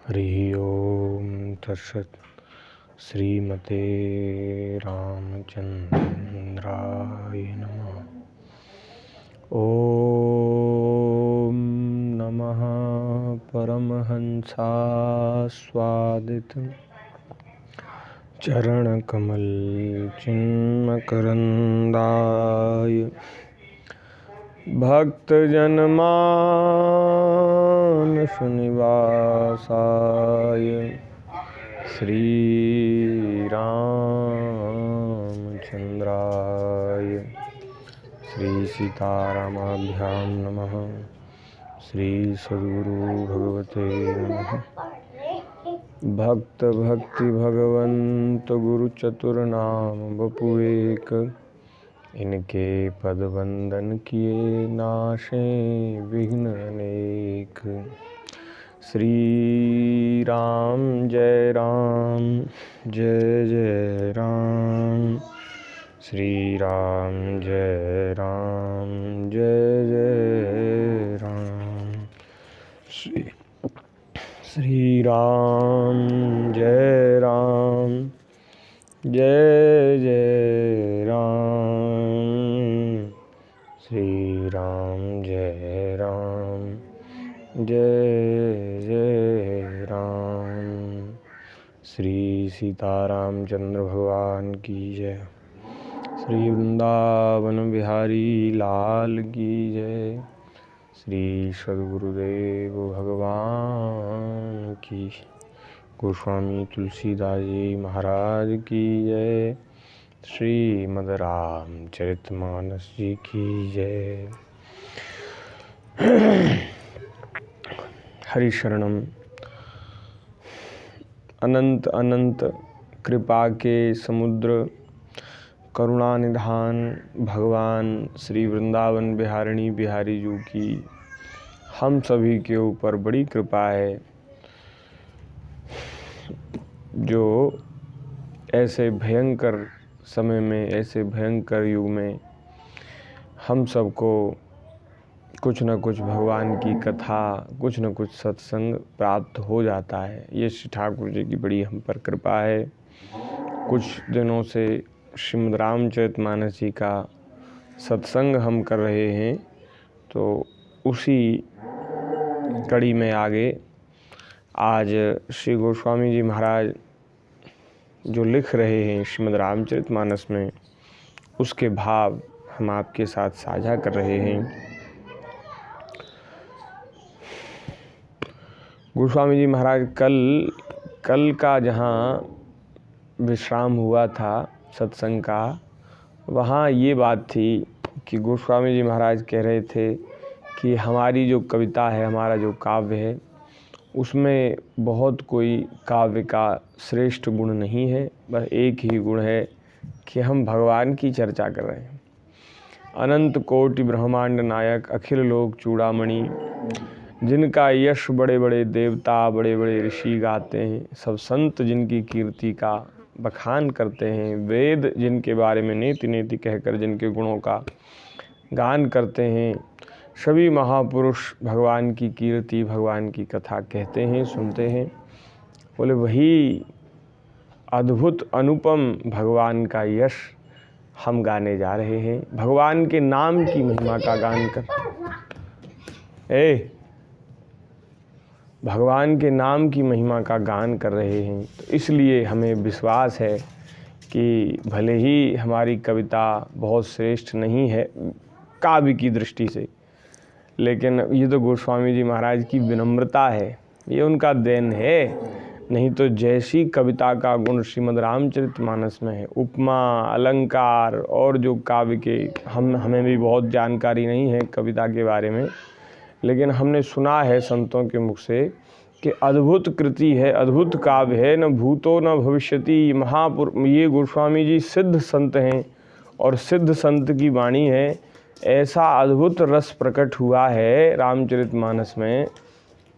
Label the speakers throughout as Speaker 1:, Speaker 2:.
Speaker 1: हरि ओम तत्सत्। श्रीमते रामचंद्राय नमः। ओम नमः परमहंसास्वादित चरणकमल चिन्मकरन्दाय भक्तजनमानस निवासाय श्रीरामचंद्राय श्री सीतारामाभ्यां नमः। श्री सद्गुरु भगवते नमः। भक्त भक्ति भगवंत गुरु चतुर्नाम बपुएक, इनके पद वंदन किए नाशे विघ्न अनेक। श्री राम जय जय राम। श्री राम जय जय राम। श्री राम जय जय राम। श्री राम जय जय राम। श्री सीतारामचंद्र भगवान की जय। श्री वृंदावन बिहारी लाल की जय। श्री सद्गुरुदेव भगवान की। गोस्वामी तुलसीदास जी महाराज की जय। श्रीमद् रामचरितमानस जी की जय। हरि शरणम। अनंत अनंत कृपा के समुद्र करुणा निधान भगवान श्री वृंदावन बिहारिणी बिहारी जी की हम सभी के ऊपर बड़ी कृपा है, जो ऐसे भयंकर समय में, ऐसे भयंकर युग में हम सबको कुछ न कुछ भगवान की कथा, कुछ न कुछ सत्संग प्राप्त हो जाता है। ये श्री ठाकुर जी की बड़ी हम पर कृपा है। कुछ दिनों से श्रीमद् रामचरितमानस जी का सत्संग हम कर रहे हैं, तो उसी कड़ी में आगे आज श्री गोस्वामी जी महाराज जो लिख रहे हैं श्रीमद् रामचरितमानस में, उसके भाव हम आपके साथ साझा कर रहे हैं। गोस्वामी जी महाराज कल का जहाँ विश्राम हुआ था सत्संग का, वहाँ ये बात थी कि गोस्वामी जी महाराज कह रहे थे कि हमारी जो कविता है, हमारा जो काव्य है, उसमें बहुत कोई काव्य का श्रेष्ठ गुण नहीं है। बस एक ही गुण है कि हम भगवान की चर्चा कर रहे हैं। अनंत कोटि ब्रह्मांड नायक अखिल लोक चूड़ामणि, जिनका यश बड़े बड़े देवता, बड़े बड़े ऋषि गाते हैं, सब संत जिनकी कीर्ति का बखान करते हैं, वेद जिनके बारे में नेति नेति कहकर जिनके गुणों का गान करते हैं, सभी महापुरुष भगवान की कीर्ति, भगवान की कथा कहते हैं, सुनते हैं। बोले वही अद्भुत अनुपम भगवान का यश हम गाने जा रहे हैं। भगवान के नाम की महिमा का गान कर भगवान के नाम की महिमा का गान कर रहे हैं। तो इसलिए हमें विश्वास है कि भले ही हमारी कविता बहुत श्रेष्ठ नहीं है काव्य की दृष्टि से, लेकिन ये तो गोस्वामी जी महाराज की विनम्रता है, ये उनका देन है। नहीं तो जैसी कविता का गुण श्रीमद् रामचरितमानस में है, उपमा अलंकार और जो काव्य के हमें भी बहुत जानकारी नहीं है कविता के बारे में, लेकिन हमने सुना है संतों के मुख से कि अद्भुत कृति है, अद्भुत काव्य है। न भूतो न भविष्यति। ये गोस्वामी जी सिद्ध संत हैं और सिद्ध संत की वाणी है। ऐसा अद्भुत रस प्रकट हुआ है रामचरितमानस में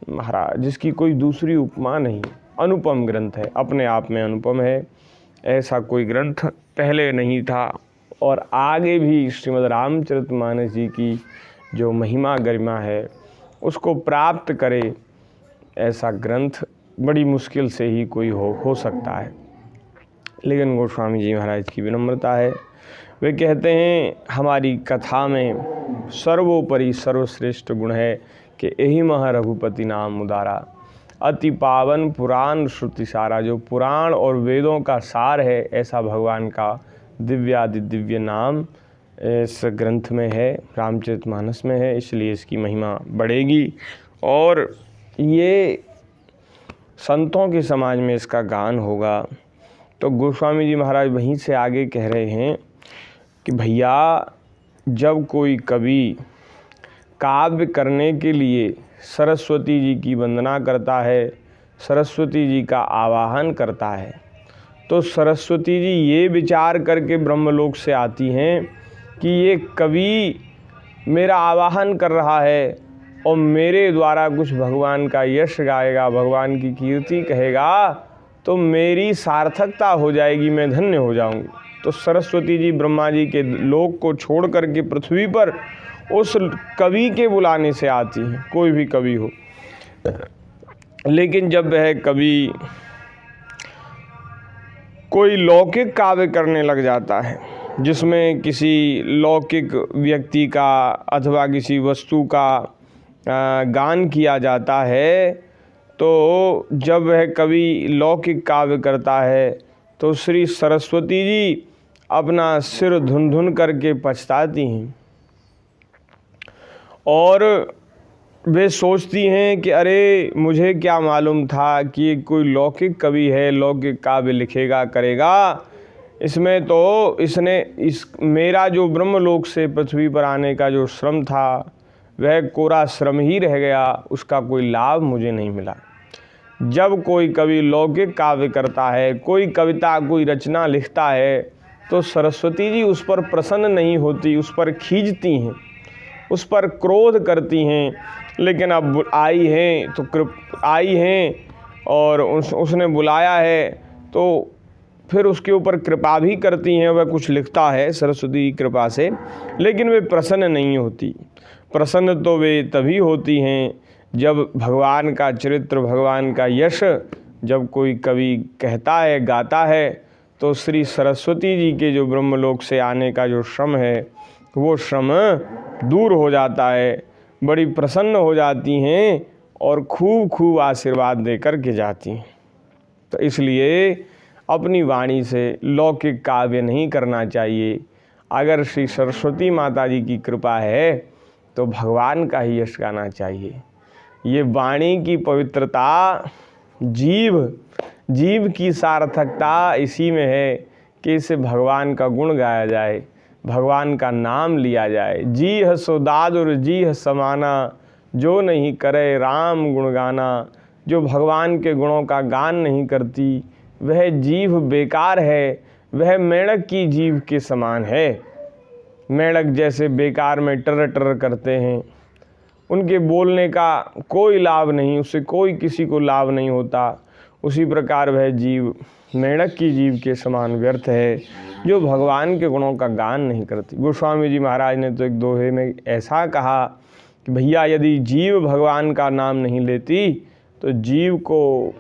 Speaker 1: महाराज, जिसकी कोई दूसरी उपमा नहीं। अनुपम ग्रंथ है, अपने आप में अनुपम है। ऐसा कोई ग्रंथ पहले नहीं था और आगे भी श्रीमद् रामचरितमानस जी की जो महिमा गरिमा है उसको प्राप्त करे, ऐसा ग्रंथ बड़ी मुश्किल से ही कोई हो सकता है। लेकिन गोस्वामी जी महाराज की विनम्रता है। वे कहते हैं हमारी कथा में सर्वोपरि सर्वश्रेष्ठ गुण है कि यही मह रघुपति नाम उदारा, अति पावन पुराण श्रुति सारा। जो पुराण और वेदों का सार है ऐसा भगवान का दिव्यादि दिव्य नाम इस ग्रंथ में है, रामचरितमानस में है, इसलिए इसकी महिमा बढ़ेगी और ये संतों के समाज में इसका गान होगा। तो गोस्वामी जी महाराज वहीं से आगे कह रहे हैं कि भैया जब कोई कवि काव्य करने के लिए सरस्वती जी की वंदना करता है, सरस्वती जी का आवाहन करता है, तो सरस्वती जी ये विचार करके ब्रह्मलोक से आती हैं कि ये कवि मेरा आवाहन कर रहा है और मेरे द्वारा कुछ भगवान का यश गाएगा, भगवान की कीर्ति कहेगा, तो मेरी सार्थकता हो जाएगी, मैं धन्य हो जाऊंगी। तो सरस्वती जी ब्रह्मा जी के लोक को छोड़ करके पृथ्वी पर उस कवि के बुलाने से आती हैं, कोई भी कवि हो। लेकिन जब वह कवि कोई लौकिक काव्य करने लग जाता है जिसमें किसी लौकिक व्यक्ति का अथवा किसी वस्तु का गान किया जाता है, तो जब वह कवि लौकिक काव्य करता है तो श्री सरस्वती जी अपना सिर धुन धुन करके पछताती हैं और वे सोचती हैं कि अरे मुझे क्या मालूम था कि कोई लौकिक कवि है, लौकिक काव्य लिखेगा करेगा, इसमें तो इसने मेरा जो ब्रह्मलोक से पृथ्वी पर आने का जो श्रम था वह कोरा श्रम ही रह गया, उसका कोई लाभ मुझे नहीं मिला। जब कोई कवि लौकिक काव्य करता है, कोई कविता कोई रचना लिखता है, तो सरस्वती जी उस पर प्रसन्न नहीं होती, उस पर खींचती हैं, उस पर क्रोध करती हैं। लेकिन अब आई हैं तो आई हैं और उसने बुलाया है तो फिर उसके ऊपर कृपा भी करती हैं। वह कुछ लिखता है सरस्वती की कृपा से, लेकिन वे प्रसन्न नहीं होती। प्रसन्न तो वे तभी होती हैं जब भगवान का चरित्र, भगवान का यश जब कोई कवि कहता है, गाता है, तो श्री सरस्वती जी के जो ब्रह्मलोक से आने का जो श्रम है वो श्रम दूर हो जाता है, बड़ी प्रसन्न हो जाती हैं और खूब खूब आशीर्वाद दे कर के जाती हैं। तो इसलिए अपनी वाणी से लौकिक काव्य नहीं करना चाहिए। अगर श्री सरस्वती माता जी की कृपा है तो भगवान का ही यश गाना चाहिए। ये वाणी की पवित्रता, जीव की सार्थकता इसी में है कि इसे भगवान का गुण गाया जाए, भगवान का नाम लिया जाए। जी ह सौदादुर जी ह समाना, जो नहीं करे राम गुण गाना। जो भगवान के गुणों का गान नहीं करती वह जीव बेकार है, वह मेंढक की जीव के समान है। मेंढक जैसे बेकार में टर टर करते हैं, उनके बोलने का कोई लाभ नहीं, उससे कोई किसी को लाभ नहीं होता, उसी प्रकार वह जीव मेंढक की जीव के समान व्यर्थ है जो भगवान के गुणों का गान नहीं करती। गोस्वामी जी महाराज ने तो एक दोहे में ऐसा कहा कि भैया यदि जीव भगवान का नाम नहीं लेती तो जीव को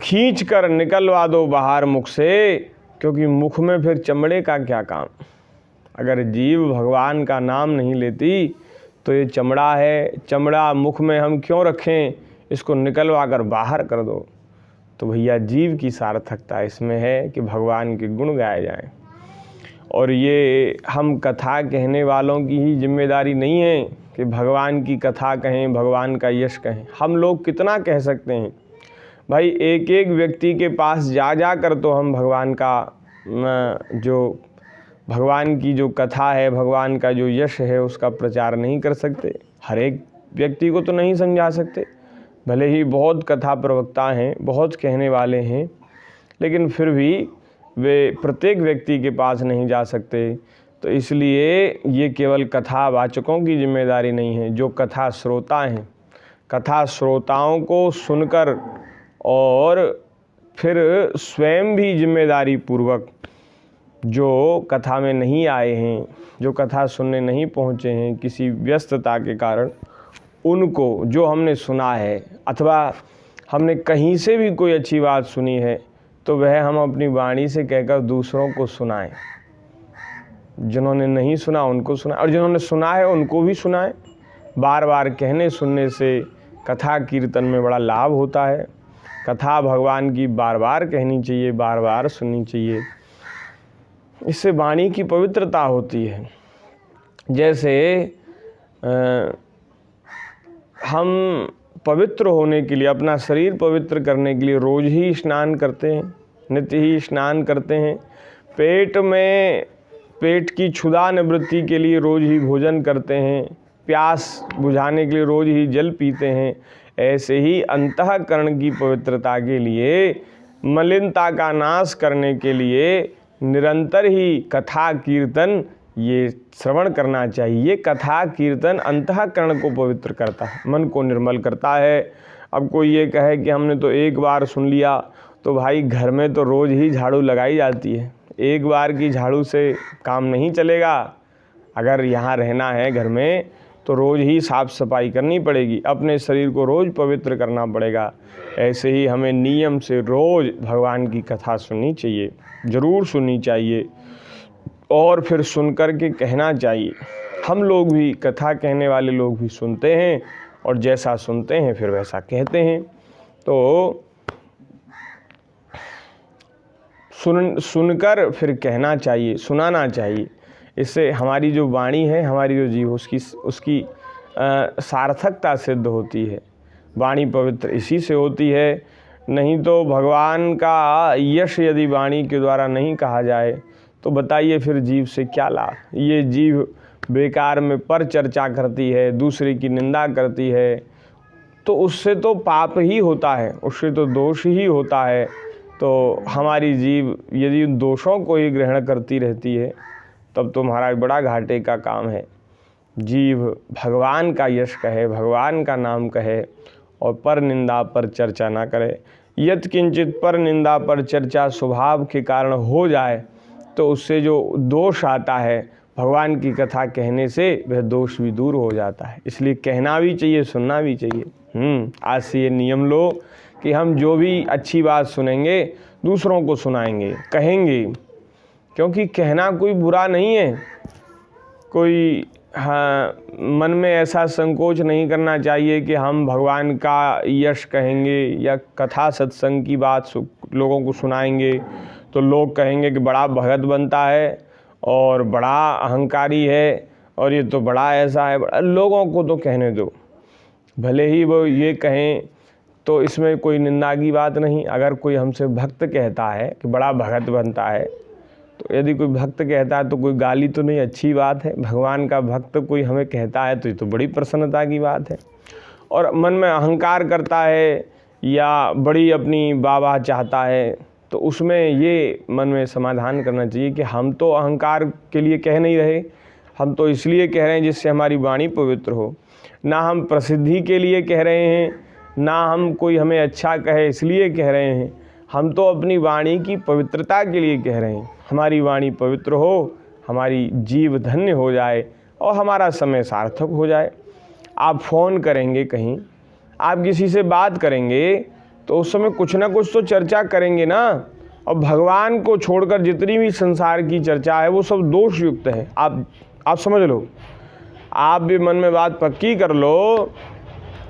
Speaker 1: खींच कर निकलवा दो बाहर मुख से, क्योंकि मुख में फिर चमड़े का क्या काम। अगर जीव भगवान का नाम नहीं लेती तो ये चमड़ा है, चमड़ा मुख में हम क्यों रखें, इसको निकलवा कर बाहर कर दो। तो भैया जीव की सार्थकता इसमें है कि भगवान के गुण गाए जाएं। और ये हम कथा कहने वालों की ही जिम्मेदारी नहीं है कि भगवान की कथा कहें, भगवान का यश कहें। हम लोग कितना कह सकते हैं भाई, एक एक व्यक्ति के पास जा कर तो हम भगवान का जो भगवान की जो कथा है, भगवान का जो यश है उसका प्रचार नहीं कर सकते। हर एक व्यक्ति को तो नहीं समझा सकते, भले ही बहुत कथा प्रवक्ता हैं, बहुत कहने वाले हैं, लेकिन फिर भी वे प्रत्येक व्यक्ति के पास नहीं जा सकते। तो इसलिए ये केवल कथावाचकों की जिम्मेदारी नहीं है, जो कथा श्रोता हैं, कथा श्रोताओं को सुनकर और फिर स्वयं भी जिम्मेदारी पूर्वक जो कथा में नहीं आए हैं, जो कथा सुनने नहीं पहुँचे हैं किसी व्यस्तता के कारण, उनको जो हमने सुना है अथवा हमने कहीं से भी कोई अच्छी बात सुनी है तो वह हम अपनी वाणी से कहकर दूसरों को सुनाएं। जिन्होंने नहीं सुना उनको सुनाएं और जिन्होंने सुना है उनको भी सुनाएं। बार बार कहने सुनने से कथा कीर्तन में बड़ा लाभ होता है। कथा भगवान की बार बार कहनी चाहिए, बार बार सुननी चाहिए। इससे वाणी की पवित्रता होती है। जैसे हम पवित्र होने के लिए, अपना शरीर पवित्र करने के लिए रोज़ ही स्नान करते हैं, नित्य ही स्नान करते हैं। पेट की क्षुधा निवृत्ति के लिए रोज़ ही भोजन करते हैं। प्यास बुझाने के लिए रोज़ ही जल पीते हैं। ऐसे ही अंतःकरण की पवित्रता के लिए, मलिनता का नाश करने के लिए निरंतर ही कथा कीर्तन ये श्रवण करना चाहिए। कथा कीर्तन अंतःकरण को पवित्र करता है, मन को निर्मल करता है। अब कोई ये कहे कि हमने तो एक बार सुन लिया, तो भाई घर में तो रोज़ ही झाड़ू लगाई जाती है। एक बार की झाड़ू से काम नहीं चलेगा। अगर यहाँ रहना है घर में तो रोज़ ही साफ़ सफाई करनी पड़ेगी, अपने शरीर को रोज़ पवित्र करना पड़ेगा। ऐसे ही हमें नियम से रोज़ भगवान की कथा सुननी चाहिए, ज़रूर सुननी चाहिए और फिर सुन कर के कहना चाहिए। हम लोग भी, कथा कहने वाले लोग भी सुनते हैं और जैसा सुनते हैं फिर वैसा कहते हैं। तो सुनकर फिर कहना चाहिए, सुनाना चाहिए। इससे हमारी जो वाणी है, हमारी जो जीव उसकी सार्थकता सिद्ध होती है। वाणी पवित्र इसी से होती है। नहीं तो भगवान का यश यदि वाणी के द्वारा नहीं कहा जाए तो बताइए फिर जीव से क्या लाभ। ये जीव बेकार में पर चर्चा करती है, दूसरे की निंदा करती है, तो उससे तो पाप ही होता है, उससे तो दोष ही होता है। तो हमारी जीव यदि दोषों को ही ग्रहण करती रहती है तब तो महाराज बड़ा घाटे का काम है। जीव भगवान का यश कहे, भगवान का नाम कहे और पर निंदा पर चर्चा ना करे। यत् किंचित पर निंदा पर चर्चा स्वभाव के कारण हो जाए तो उससे जो दोष आता है, भगवान की कथा कहने से वह दोष भी दूर हो जाता है। इसलिए कहना भी चाहिए, सुनना भी चाहिए। आज से ये नियम लो कि हम जो भी अच्छी बात सुनेंगे दूसरों को सुनाएंगे, कहेंगे। क्योंकि कहना कोई बुरा नहीं है। कोई मन में ऐसा संकोच नहीं करना चाहिए कि हम भगवान का यश कहेंगे या कथा सत्संग की बात लोगों को सुनाएंगे तो लोग कहेंगे कि बड़ा भगत बनता है और बड़ा अहंकारी है और ये तो बड़ा ऐसा है। लोगों को तो कहने दो, भले ही वो ये कहें तो इसमें कोई निंदा की बात नहीं। अगर कोई हमसे भक्त कहता है कि बड़ा भगत बनता है, तो यदि कोई भक्त कहता है तो कोई गाली तो नहीं, अच्छी बात है। भगवान का भक्त कोई हमें कहता है तो ये तो बड़ी प्रसन्नता की बात है। और मन में अहंकार करता है या बड़ी अपनी वाह चाहता है तो उसमें ये मन में समाधान करना चाहिए कि हम तो अहंकार के लिए कह नहीं रहे, हम तो इसलिए कह रहे हैं जिससे हमारी वाणी पवित्र हो। ना हम प्रसिद्धि के लिए कह रहे हैं, ना हम कोई हमें अच्छा कहे इसलिए कह रहे हैं। हम तो अपनी वाणी की पवित्रता के लिए कह रहे हैं। हमारी वाणी पवित्र हो, हमारी जीव धन्य हो जाए और हमारा समय सार्थक हो जाए। आप फ़ोन करेंगे कहीं, आप किसी से बात करेंगे तो उस समय कुछ ना कुछ तो चर्चा करेंगे ना। और भगवान को छोड़कर जितनी भी संसार की चर्चा है वो सब दोष युक्त है। आप समझ लो, आप भी मन में बात पक्की कर लो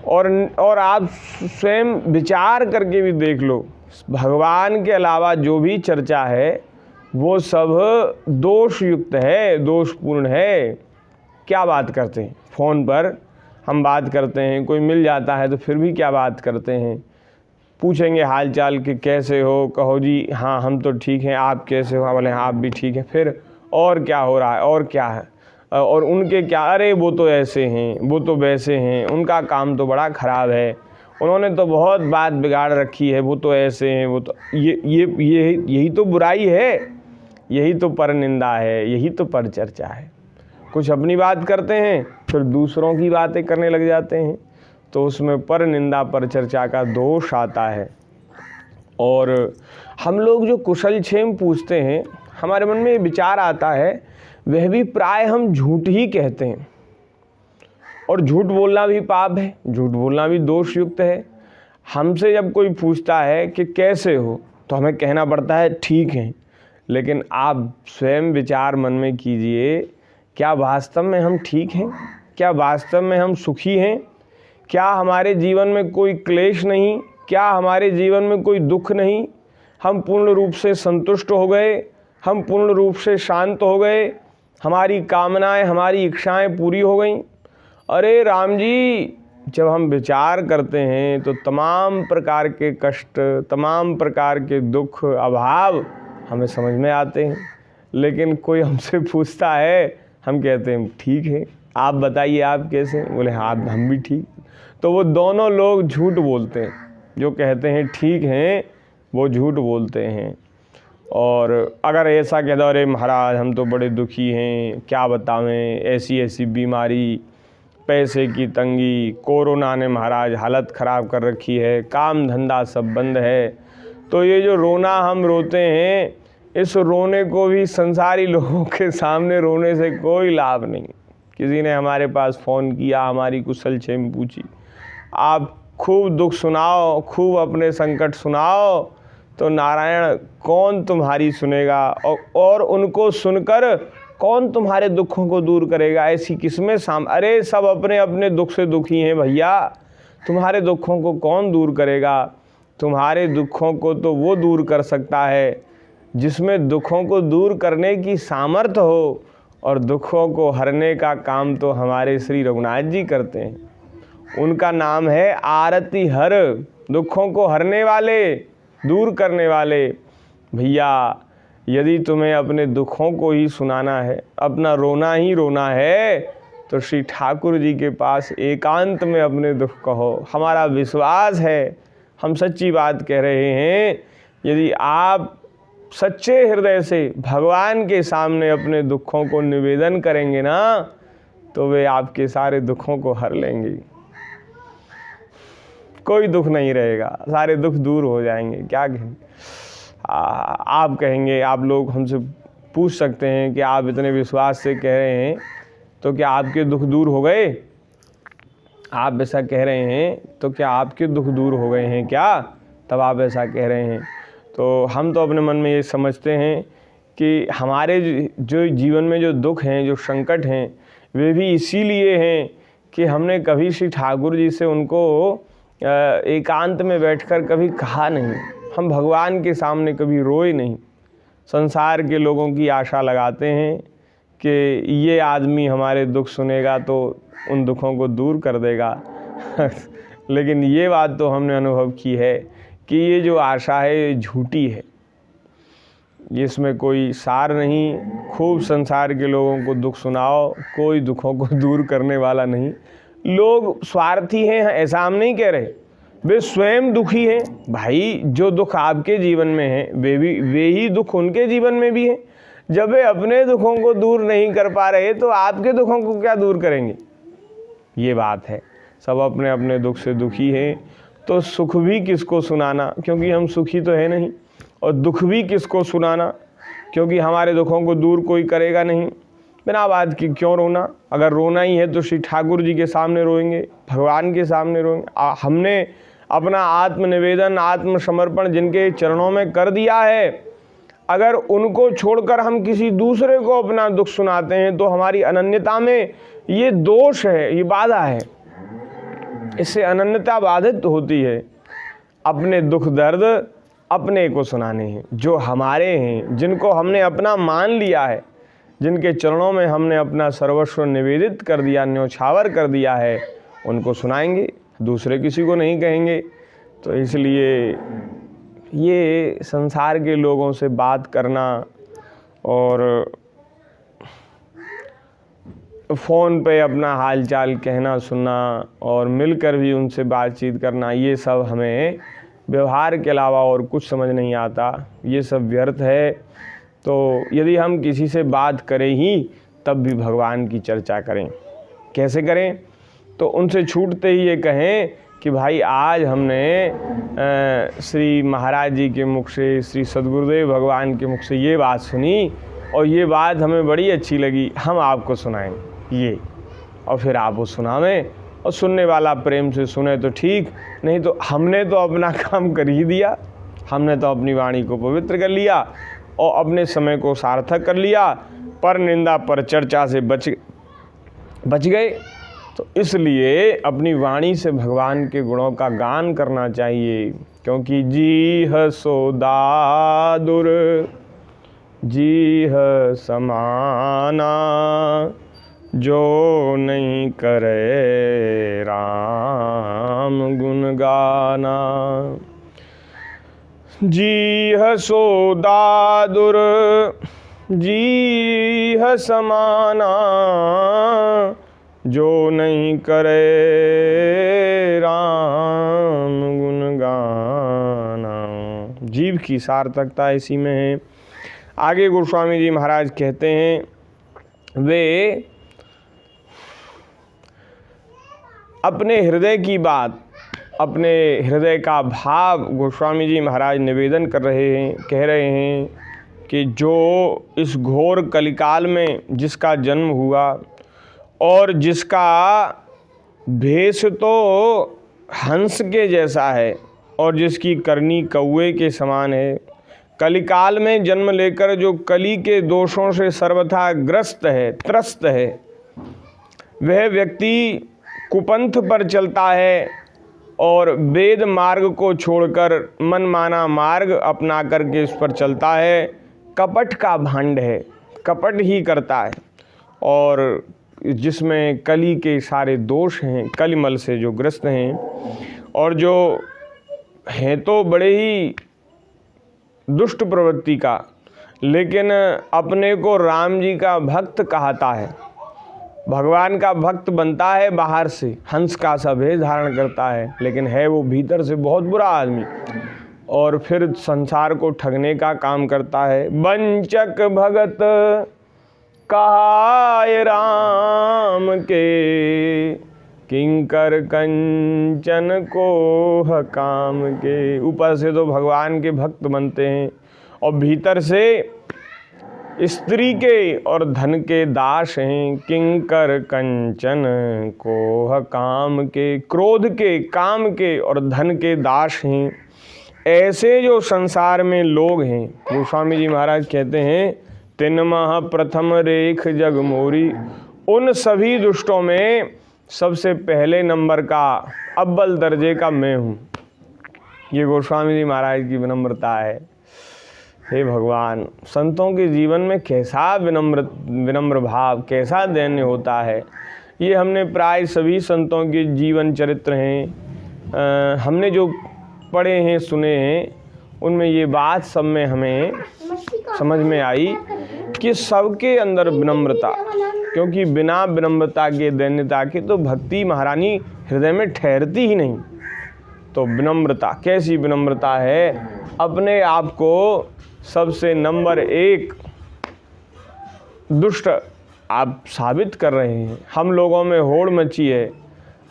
Speaker 1: और आप स्वयं विचार करके भी देख लो, भगवान के अलावा जो भी चर्चा है वो सब दोष युक्त है, दोषपूर्ण है। क्या बात करते हैं, फ़ोन पर हम बात करते हैं, कोई मिल जाता है तो फिर भी क्या बात करते हैं। पूछेंगे हाल चाल कि कैसे हो, कहो जी हाँ हम तो ठीक हैं, आप कैसे हो, बोले हाँ आप भी ठीक हैं। फिर और क्या हो रहा है, और क्या है, और उनके क्या, अरे वो तो ऐसे हैं, वो तो वैसे हैं, उनका काम तो बड़ा ख़राब है, उन्होंने तो बहुत बात बिगाड़ रखी है, वो तो ऐसे हैं, वो तो यही तो बुराई है, यही तो पर निंदा है, यही तो पर चर्चा है। कुछ अपनी बात करते हैं फिर दूसरों की बातें करने लग जाते हैं, तो उसमें पर निंदा पर चर्चा का दोष आता है। और हम लोग जो कुशल क्षेम पूछते हैं, हमारे मन में विचार आता है, वह भी प्राय हम झूठ ही कहते हैं। और झूठ बोलना भी पाप है, झूठ बोलना भी दोष युक्त है। हमसे जब कोई पूछता है कि कैसे हो, तो हमें कहना पड़ता है ठीक है। लेकिन आप स्वयं विचार मन में कीजिए, क्या वास्तव में हम ठीक हैं? क्या वास्तव में हम सुखी हैं? क्या हमारे जीवन में कोई क्लेश नहीं? क्या हमारे जीवन में कोई दुख नहीं? हम पूर्ण रूप से संतुष्ट हो गए? हम पूर्ण रूप से शांत हो गए? हमारी कामनाएं, हमारी इच्छाएं पूरी हो गईं? अरे राम जी, जब हम विचार करते हैं तो तमाम प्रकार के कष्ट, तमाम प्रकार के दुख, अभाव हमें समझ में आते हैं। लेकिन कोई हमसे पूछता है, हम कहते हैं ठीक है, आप बताइए आप कैसे? बोले हाँ हम भी ठीक। तो वो दोनों लोग झूठ बोलते हैं। जो कहते हैं ठीक हैं वो झूठ बोलते हैं। और अगर ऐसा कह दो, अरे महाराज हम तो बड़े दुखी हैं, क्या बतावें, ऐसी ऐसी बीमारी, पैसे की तंगी, कोरोना ने महाराज हालत ख़राब कर रखी है, काम धंधा सब बंद है। तो ये जो रोना हम रोते हैं, इस रोने को भी संसारी लोगों के सामने रोने से कोई लाभ नहीं। किसी ने हमारे पास फ़ोन किया, हमारी कुशल क्षेम पूछी, आप खूब दुख सुनाओ, खूब अपने संकट सुनाओ, तो नारायण कौन तुम्हारी सुनेगा? और उनको सुनकर कौन तुम्हारे दुखों को दूर करेगा? ऐसी किस्में अरे सब अपने अपने दुख से दुखी हैं भैया, तुम्हारे दुखों को कौन दूर करेगा? तुम्हारे दुखों को तो वो दूर कर सकता है जिसमें दुखों को दूर करने की सामर्थ्य हो, और दुखों को हरने का काम तो हमारे श्री रघुनाथ जी करते हैं। उनका नाम है आरती हर, दुखों को हरने वाले, दूर करने वाले। भैया यदि तुम्हें अपने दुखों को ही सुनाना है, अपना रोना ही रोना है, तो श्री ठाकुर जी के पास एकांत में अपने दुख कहो। हमारा विश्वास है, हम सच्ची बात कह रहे हैं। यदि आप सच्चे हृदय से भगवान के सामने अपने दुखों को निवेदन करेंगे ना, तो वे आपके सारे दुखों को हर लेंगे। कोई दुख नहीं रहेगा, सारे दुख दूर हो जाएंगे। क्या कहेंगे आप? कहेंगे, आप लोग हमसे पूछ सकते हैं कि आप इतने विश्वास से कह रहे हैं तो क्या आपके दुख दूर हो गए? आप ऐसा कह रहे हैं तो क्या आपके दुख दूर हो गए हैं क्या? तब आप ऐसा कह रहे हैं। तो हम तो अपने मन में ये समझते हैं कि हमारे जो जीवन में जो दुख हैं, जो संकट हैं, वे भी इसीलिए हैं कि हमने कभी श्री ठाकुर जी से उनको एकांत में बैठकर कभी कहा नहीं। हम भगवान के सामने कभी रोए नहीं। संसार के लोगों की आशा लगाते हैं कि ये आदमी हमारे दुख सुनेगा तो उन दुखों को दूर कर देगा। लेकिन ये बात तो हमने अनुभव की है कि ये जो आशा है ये झूठी है, इसमें कोई सार नहीं। खूब संसार के लोगों को दुख सुनाओ, कोई दुखों को दूर करने वाला नहीं। लोग स्वार्थी हैं ऐसा हम नहीं कह रहे, वे स्वयं दुखी हैं। भाई जो दुख आपके जीवन में है वे ही दुख उनके जीवन में भी हैं। जब वे अपने दुखों को दूर नहीं कर पा रहे तो आपके दुखों को क्या दूर करेंगे? ये बात है। सब अपने अपने दुख से दुखी हैं, तो सुख भी किसको सुनाना, क्योंकि हम सुखी तो है नहीं, और दुख भी किसको सुनाना, क्योंकि हमारे दुखों को दूर कोई करेगा नहीं। बिना बात की क्यों रोना? अगर रोना ही है तो श्री ठाकुर जी के सामने रोएंगे, भगवान के सामने रोएंगे। हमने अपना आत्मनिवेदन, आत्मसमर्पण जिनके चरणों में कर दिया है, अगर उनको छोड़कर हम किसी दूसरे को अपना दुख सुनाते हैं तो हमारी अनन्यता में ये दोष है, ये बाधा है। इससे अनन्यता बाधित होती है। अपने दुख दर्द अपने को सुनाने हैं, जो हमारे हैं, जिनको हमने अपना मान लिया है, जिनके चरणों में हमने अपना सर्वस्व निवेदित कर दिया, न्योछावर कर दिया है, उनको सुनाएंगे, दूसरे किसी को नहीं कहेंगे। तो इसलिए ये संसार के लोगों से बात करना और फ़ोन पे अपना हालचाल कहना सुनना और मिलकर भी उनसे बातचीत करना, ये सब हमें व्यवहार के अलावा और कुछ समझ नहीं आता। ये सब व्यर्थ है। तो यदि हम किसी से बात करें ही तब भी भगवान की चर्चा करें। कैसे करें? तो उनसे छूटते ही ये कहें कि भाई आज हमने श्री महाराज जी के मुख से, श्री सद्गुरुदेव भगवान के मुख से ये बात सुनी और ये बात हमें बड़ी अच्छी लगी, हम आपको सुनाएंगे। ये और फिर आप वो सुनावें, और सुनने वाला प्रेम से सुने तो ठीक, नहीं तो हमने तो अपना काम कर ही दिया, हमने तो अपनी वाणी को पवित्र कर लिया और अपने समय को सार्थक कर लिया, पर निंदा पर चर्चा से बच गए। तो इसलिए अपनी वाणी से भगवान के गुणों का गान करना चाहिए, क्योंकि जीह सो दादुर जीह समाना, जो नहीं करे राम गुण गाना। जीह सो दादुर जीह समाना, जो नहीं करे राम गुण गाना। जीव की सार्थकता इसी में है। आगे गोस्वामी जी महाराज कहते हैं, वे अपने हृदय की बात, अपने हृदय का भाव गोस्वामी जी महाराज निवेदन कर रहे हैं, कह रहे हैं कि जो इस घोर कलिकाल में जिसका जन्म हुआ और जिसका भेष तो हंस के जैसा है और जिसकी करनी कौवे के समान है, कलिकाल में जन्म लेकर जो कली के दोषों से सर्वथा ग्रस्त है, त्रस्त है, वह व्यक्ति कुपंथ पर चलता है और वेद मार्ग को छोड़कर मनमाना मार्ग अपना करके उस पर चलता है। कपट का भांड है, कपट ही करता है, और जिसमें कली के सारे दोष हैं, कलिमल से जो ग्रस्त हैं, और जो हैं तो बड़े ही दुष्ट प्रवृत्ति का, लेकिन अपने को राम जी का भक्त कहता है, भगवान का भक्त बनता है बाहर से, हंस का सा भेष धारण करता है, लेकिन है वो भीतर से बहुत बुरा आदमी, और फिर संसार को ठगने का काम करता है। वंचक भगत कहाय राम के, किंकर कंचन को काम के। ऊपर से तो भगवान के भक्त बनते हैं और भीतर से स्त्री के और धन के दास हैं। किंकर कंचन को काम के, क्रोध के, काम के और धन के दास हैं। ऐसे जो संसार में लोग हैं, गोस्वामी जी महाराज कहते हैं, तिन मह प्रथम रेख जग मोरी। उन सभी दुष्टों में सबसे पहले नंबर का, अव्वल दर्जे का मैं हूँ। ये गोस्वामी जी महाराज की विनम्रता है। हे भगवान, संतों के जीवन में कैसा विनम्र भाव, कैसा दैन्य होता है। ये हमने प्राय सभी संतों के जीवन चरित्र हैं, हमने जो पढ़े हैं, सुने हैं, उनमें ये बात सब में हमें समझ में आई कि सबके अंदर विनम्रता, क्योंकि बिना विनम्रता के, दैन्यता के तो भक्ति महारानी हृदय में ठहरती ही नहीं। तो विनम्रता, कैसी विनम्रता है, अपने आप को सबसे नंबर एक दुष्ट आप साबित कर रहे हैं। हम लोगों में होड़ मची है,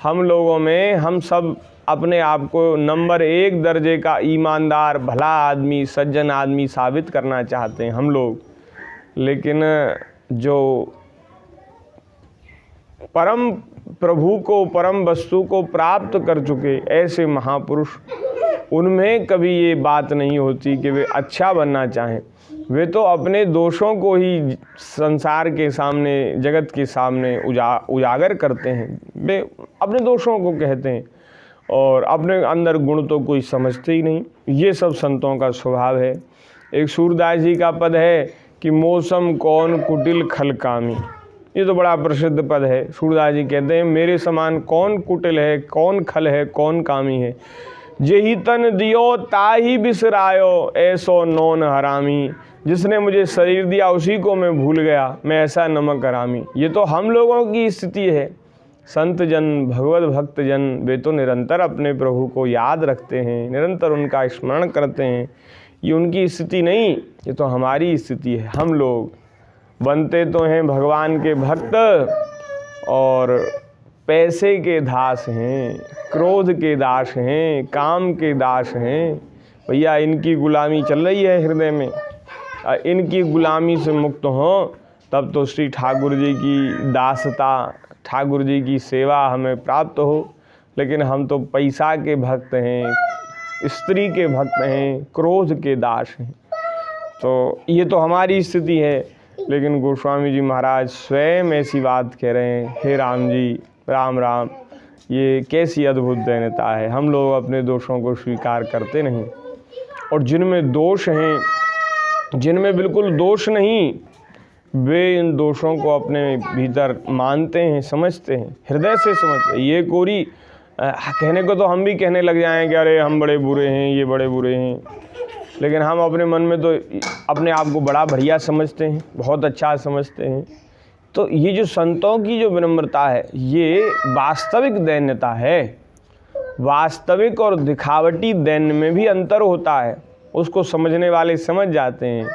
Speaker 1: हम लोगों में, हम सब अपने आप को नंबर एक दर्जे का ईमानदार, भला आदमी, सज्जन आदमी साबित करना चाहते हैं हम लोग, लेकिन जो परम प्रभु को, परम वस्तु को प्राप्त कर चुके ऐसे महापुरुष, उनमें कभी ये बात नहीं होती कि वे अच्छा बनना चाहें। वे तो अपने दोषों को ही संसार के सामने, जगत के सामने उजागर करते हैं। वे अपने दोषों को कहते हैं और अपने अंदर गुण तो कोई समझते ही नहीं। ये सब संतों का स्वभाव है। एक सूरदास जी का पद है कि मौसम कौन कुटिल खलकामी। ये तो बड़ा प्रसिद्ध पद है। सूरदास जी कहते हैं, मेरे समान कौन कुटिल है, कौन खल है, कौन कामी है। जेहि तन दियो ताही बिसरायो, ऐसो नौन हरामी। जिसने मुझे शरीर दिया उसी को मैं भूल गया, मैं ऐसा नमक हरामी। ये तो हम लोगों की स्थिति है। संत जन, भगवत भक्त जन, वे तो निरंतर अपने प्रभु को याद रखते हैं, निरंतर उनका स्मरण करते हैं। ये उनकी स्थिति नहीं, ये तो हमारी स्थिति है। हम लोग बनते तो हैं भगवान के भक्त और पैसे के दास हैं, क्रोध के दास हैं, काम के दास हैं। भैया, इनकी गुलामी चल रही है हृदय में। इनकी गुलामी से मुक्त हो तब तो श्री ठाकुर जी की दासता ठाकुर जी की सेवा हमें प्राप्त हो, लेकिन हम तो पैसा के भक्त हैं, स्त्री के भक्त हैं, क्रोध के दास हैं। तो ये तो हमारी स्थिति है, लेकिन गोस्वामी जी महाराज स्वयं ऐसी बात कह रहे हैं। हे राम जी, राम राम, ये कैसी अद्भुत दैन्यता है। हम लोग अपने दोषों को स्वीकार करते नहीं, और जिनमें दोष हैं, जिनमें बिल्कुल दोष नहीं, वे इन दोषों को अपने भीतर मानते हैं, समझते हैं, हृदय से समझते हैं। ये कोरी कहने को तो हम भी कहने लग जाएं कि अरे हम बड़े बुरे हैं, ये बड़े बुरे हैं, लेकिन हम अपने मन में तो अपने आप को बड़ा बढ़िया समझते हैं, बहुत अच्छा समझते हैं। तो ये जो संतों की जो विनम्रता है, ये वास्तविक दैन्यता है। वास्तविक और दिखावटी दैन्य में भी अंतर होता है, उसको समझने वाले समझ जाते हैं,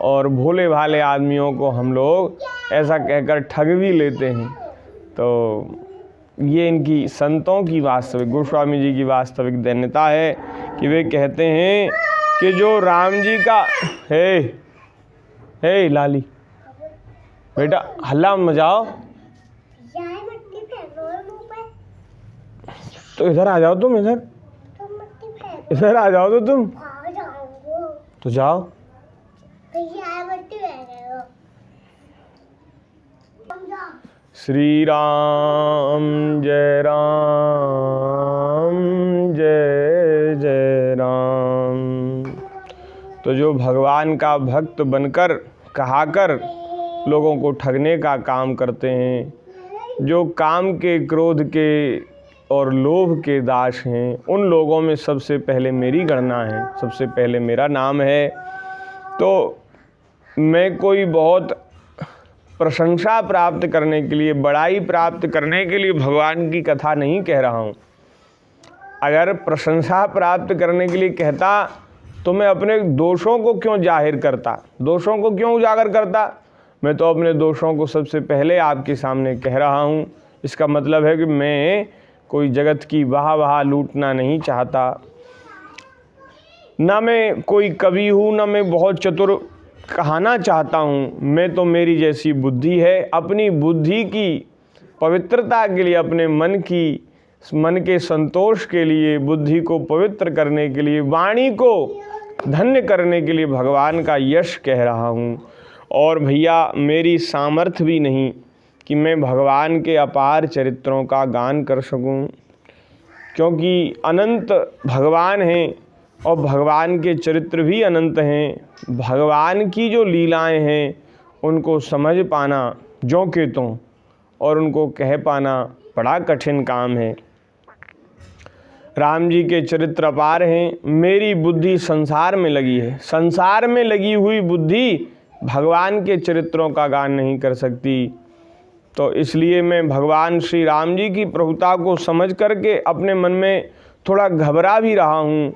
Speaker 1: और भोले भाले आदमियों को हम लोग ऐसा कहकर ठग भी लेते हैं। तो ये इनकी संतों की वास्तविक, गोस्वामी जी की वास्तविक दैन्यता है कि वे कहते हैं कि जो राम जी का हे लाली बेटा हल्ला मचाओ, तो इधर आ जाओ तुम, इधर आ जाओ, तो तुम तो जाओ। श्री राम जय राम, जय जय राम। तो जो भगवान का भक्त बनकर कहाकर लोगों को ठगने का काम करते हैं, जो काम के, क्रोध के और लोभ के दास हैं, उन लोगों में सबसे पहले मेरी गणना है, सबसे पहले मेरा नाम है। तो मैं कोई बहुत प्रशंसा प्राप्त करने के लिए, बड़ाई प्राप्त करने के लिए भगवान की कथा नहीं कह रहा हूँ। अगर प्रशंसा प्राप्त करने के लिए कहता तो मैं अपने दोषों को क्यों जाहिर करता, दोषों को क्यों उजागर करता। मैं तो अपने दोषों को सबसे पहले आपके सामने कह रहा हूँ। इसका मतलब है कि मैं कोई जगत की वाह लूटना नहीं चाहता, ना मैं कोई कवि हूँ, ना मैं बहुत चतुर कहना चाहता हूँ। मैं तो, मेरी जैसी बुद्धि है, अपनी बुद्धि की पवित्रता के लिए, अपने मन के संतोष के लिए, बुद्धि को पवित्र करने के लिए, वाणी को धन्य करने के लिए भगवान का यश कह रहा हूँ। और भैया मेरी सामर्थ्य भी नहीं कि मैं भगवान के अपार चरित्रों का गान कर सकूं, क्योंकि अनंत भगवान हैं और भगवान के चरित्र भी अनंत हैं। भगवान की जो लीलाएं हैं उनको समझ पाना ज्यों के त्यों और उनको कह पाना बड़ा कठिन काम है। राम जी के चरित्र अपार हैं, मेरी बुद्धि संसार में लगी है। संसार में लगी हुई बुद्धि भगवान के चरित्रों का गान नहीं कर सकती। तो इसलिए मैं भगवान श्री राम जी की प्रभुता को समझ करके अपने मन में थोड़ा घबरा भी रहा हूँ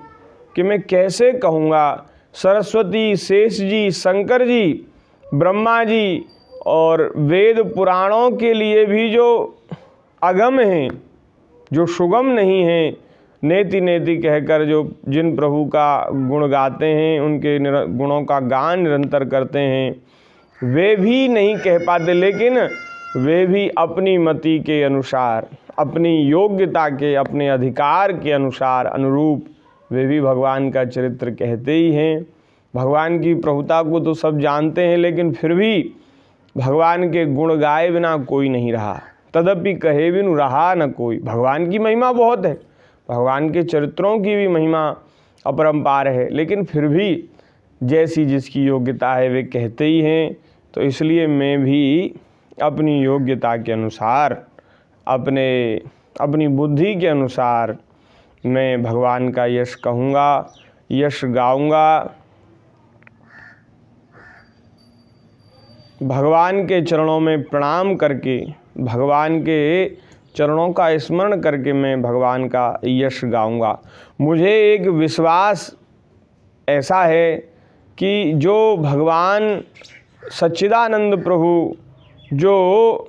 Speaker 1: कि मैं कैसे कहूँगा। सरस्वती, शेष जी, शंकर जी, ब्रह्मा जी और वेद पुराणों के लिए भी जो अगम हैं, जो सुगम नहीं हैं, नेति नेति कहकर जो जिन प्रभु का गुण गाते हैं, उनके गुणों का गान निरंतर करते हैं, वे भी नहीं कह पाते। लेकिन वे भी अपनी मति के अनुसार, अपनी योग्यता के, अपने अधिकार के अनुसार अनुरूप वे भी भगवान का चरित्र कहते ही हैं। भगवान की प्रभुता को तो सब जानते हैं, लेकिन फिर भी भगवान के गुण गाए बिना कोई नहीं रहा। तदपि कहे बिनु रहा न कोई। भगवान की महिमा बहुत है, भगवान के चरित्रों की भी महिमा अपरंपार है, लेकिन फिर भी जैसी जिसकी योग्यता है वे कहते ही हैं। तो इसलिए मैं भी अपनी योग्यता के अनुसार, अपनी बुद्धि के अनुसार मैं भगवान का यश कहूँगा, यश गाऊँगा। भगवान के चरणों में प्रणाम करके, भगवान के चरणों का स्मरण करके मैं भगवान का यश गाऊँगा। मुझे एक विश्वास ऐसा है कि जो भगवान सच्चिदानंद प्रभु, जो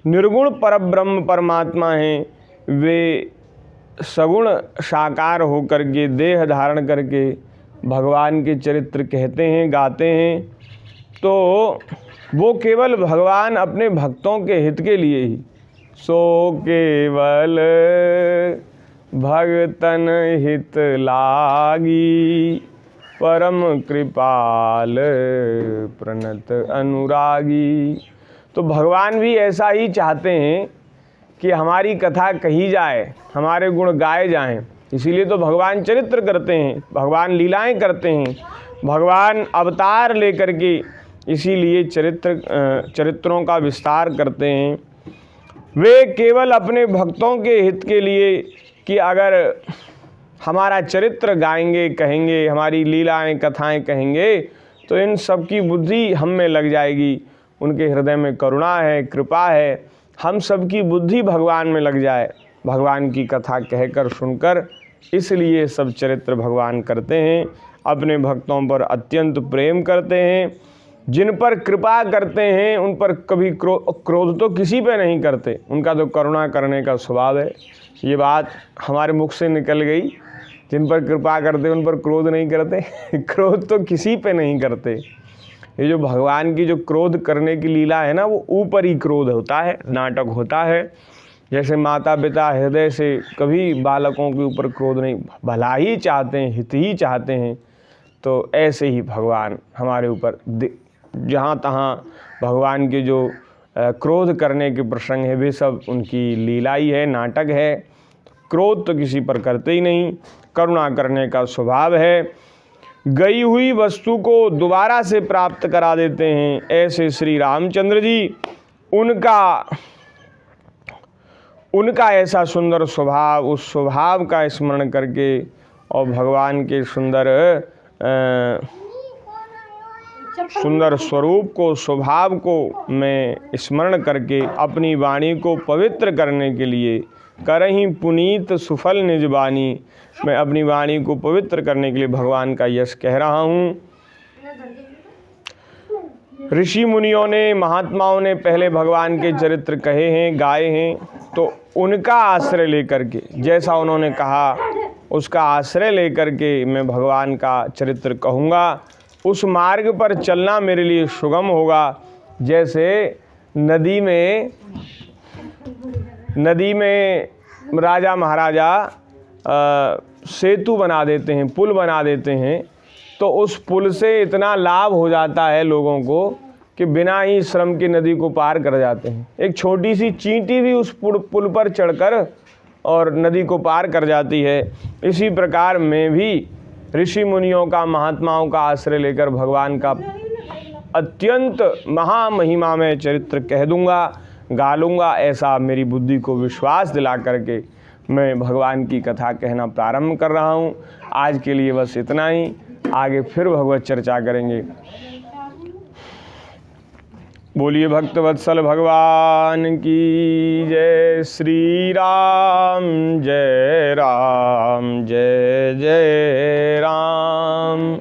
Speaker 1: निर्गुण परब्रह्म परमात्मा हैं, वे सगुण साकार होकर के, देह धारण करके भगवान के चरित्र कहते हैं, गाते हैं। तो वो केवल भगवान अपने भक्तों के हित के लिए ही, सो केवल भगतन हित लागी, परम कृपाल प्रणत अनुरागी। तो भगवान भी ऐसा ही चाहते हैं कि हमारी कथा कही जाए, हमारे गुण गाए जाएं। इसीलिए तो भगवान चरित्र करते हैं, भगवान लीलाएं करते हैं, भगवान अवतार लेकर के इसीलिए चरित्रों का विस्तार करते हैं। वे केवल अपने भक्तों के हित के लिए कि अगर हमारा चरित्र गाएंगे, कहेंगे, हमारी लीलाएं कथाएं कहेंगे, तो इन सब की बुद्धि हम में लग जाएगी। उनके हृदय में करुणा है, कृपा है, हम सब की बुद्धि भगवान में लग जाए, भगवान की कथा कहकर सुनकर। इसलिए सब चरित्र भगवान करते हैं, अपने भक्तों पर अत्यंत प्रेम करते हैं, जिन पर कृपा करते हैं उन पर कभी क्रोध तो किसी पे नहीं करते, उनका तो करुणा करने का स्वभाव है। ये बात हमारे मुख से निकल गई, जिन पर कृपा करते उन पर क्रोध नहीं करते क्रोध तो किसी पे नहीं करते। ये जो भगवान की जो क्रोध करने की लीला है ना, वो ऊपर ही क्रोध होता है, नाटक होता है। जैसे माता पिता हृदय से कभी बालकों के ऊपर क्रोध नहीं, भला ही चाहते हैं, हित ही चाहते हैं, तो ऐसे ही भगवान हमारे ऊपर जहाँ तहाँ भगवान के जो क्रोध करने के प्रसंग है वे सब उनकी लीला ही है, नाटक है। क्रोध तो किसी पर करते ही नहीं, करुणा करने का स्वभाव है। गई हुई वस्तु को दोबारा से प्राप्त करा देते हैं, ऐसे श्री रामचंद्र जी, उनका ऐसा सुंदर स्वभाव, उस स्वभाव का स्मरण करके और भगवान के सुंदर स्वरूप को, स्वभाव को मैं स्मरण करके अपनी वाणी को पवित्र करने के लिए, करहीं पुनीत सुफल निज वाणी, मैं अपनी वाणी को पवित्र करने के लिए भगवान का यश कह रहा हूँ। ऋषि मुनियों ने, महात्माओं ने पहले भगवान के चरित्र कहे हैं, गाए हैं, तो उनका आश्रय लेकर के, जैसा उन्होंने कहा उसका आश्रय लेकर के मैं भगवान का चरित्र कहूँगा। उस मार्ग पर चलना मेरे लिए सुगम होगा। जैसे नदी में राजा महाराजा सेतु बना देते हैं, पुल बना देते हैं, तो उस पुल से इतना लाभ हो जाता है लोगों को कि बिना ही श्रम के नदी को पार कर जाते हैं। एक छोटी सी चींटी भी उस पुल पर चढ़कर और नदी को पार कर जाती है। इसी प्रकार मैं भी ऋषि मुनियों का, महात्माओं का आश्रय लेकर भगवान का अत्यंत महामहिमा में चरित्र कह दूंगा, गा लूँगा। ऐसा मेरी बुद्धि को विश्वास दिला करके मैं भगवान की कथा कहना प्रारंभ कर रहा हूँ। आज के लिए बस इतना ही, आगे फिर भगवत चर्चा करेंगे। बोलिए भक्तवत्सल भगवान की जय। श्री राम जय राम, जय जय राम।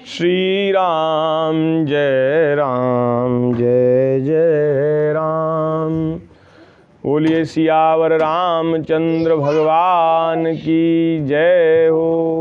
Speaker 1: श्री राम जय राम, जय जय राम। बोलिए सियावर रामचंद्र भगवान की जय हो।